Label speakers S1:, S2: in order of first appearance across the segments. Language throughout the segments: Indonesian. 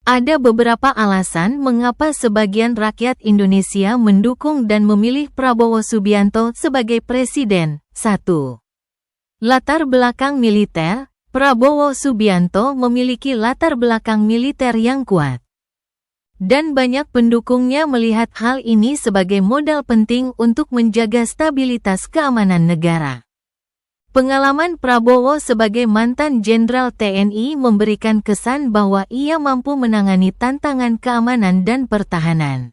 S1: Ada beberapa alasan mengapa sebagian rakyat Indonesia mendukung dan memilih Prabowo Subianto sebagai presiden. 1. Latar belakang militer. Prabowo Subianto memiliki latar belakang militer yang kuat. Dan banyak pendukungnya melihat hal ini sebagai modal penting untuk menjaga stabilitas keamanan negara. Pengalaman Prabowo sebagai mantan Jenderal TNI memberikan kesan bahwa ia mampu menangani tantangan keamanan dan pertahanan.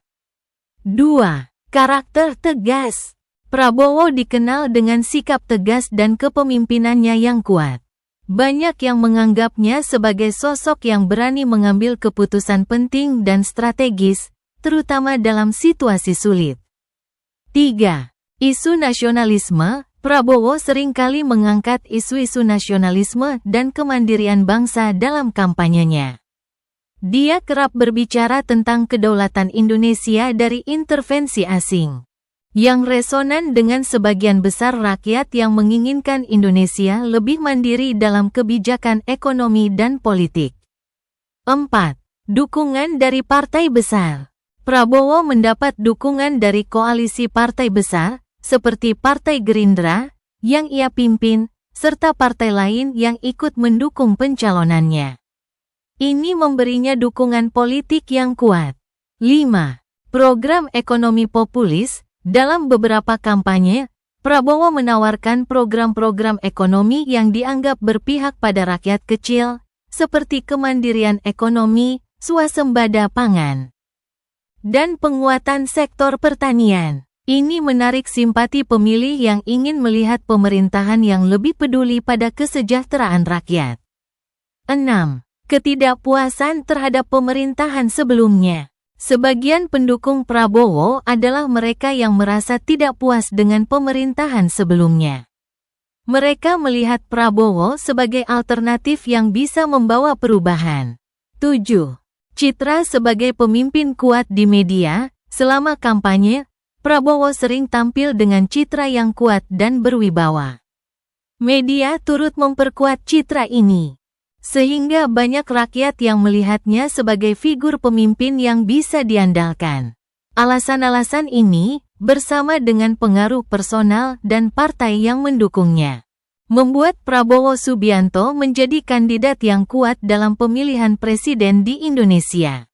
S1: 2. Karakter tegas. Prabowo dikenal dengan sikap tegas dan kepemimpinannya yang kuat. Banyak yang menganggapnya sebagai sosok yang berani mengambil keputusan penting dan strategis, terutama dalam situasi sulit. 3. Isu nasionalisme. Prabowo seringkali mengangkat isu-isu nasionalisme dan kemandirian bangsa dalam kampanyenya. Dia kerap berbicara tentang kedaulatan Indonesia dari intervensi asing, yang resonan dengan sebagian besar rakyat yang menginginkan Indonesia lebih mandiri dalam kebijakan ekonomi dan politik. 4. Dukungan dari partai besar. Prabowo mendapat dukungan dari koalisi partai besar, seperti Partai Gerindra, yang ia pimpin, serta partai lain yang ikut mendukung pencalonannya. Ini memberinya dukungan politik yang kuat. 5. Program ekonomi populis. Dalam beberapa kampanye, Prabowo menawarkan program-program ekonomi yang dianggap berpihak pada rakyat kecil, seperti kemandirian ekonomi, swasembada pangan, dan penguatan sektor pertanian. Ini menarik simpati pemilih yang ingin melihat pemerintahan yang lebih peduli pada kesejahteraan rakyat. 6. Ketidakpuasan terhadap pemerintahan sebelumnya. Sebagian pendukung Prabowo adalah mereka yang merasa tidak puas dengan pemerintahan sebelumnya. Mereka melihat Prabowo sebagai alternatif yang bisa membawa perubahan. 7. Citra sebagai pemimpin kuat di media. Selama kampanye, Prabowo sering tampil dengan citra yang kuat dan berwibawa. Media turut memperkuat citra ini, sehingga banyak rakyat yang melihatnya sebagai figur pemimpin yang bisa diandalkan. Alasan-alasan ini, bersama dengan pengaruh personal dan partai yang mendukungnya, membuat Prabowo Subianto menjadi kandidat yang kuat dalam pemilihan presiden di Indonesia.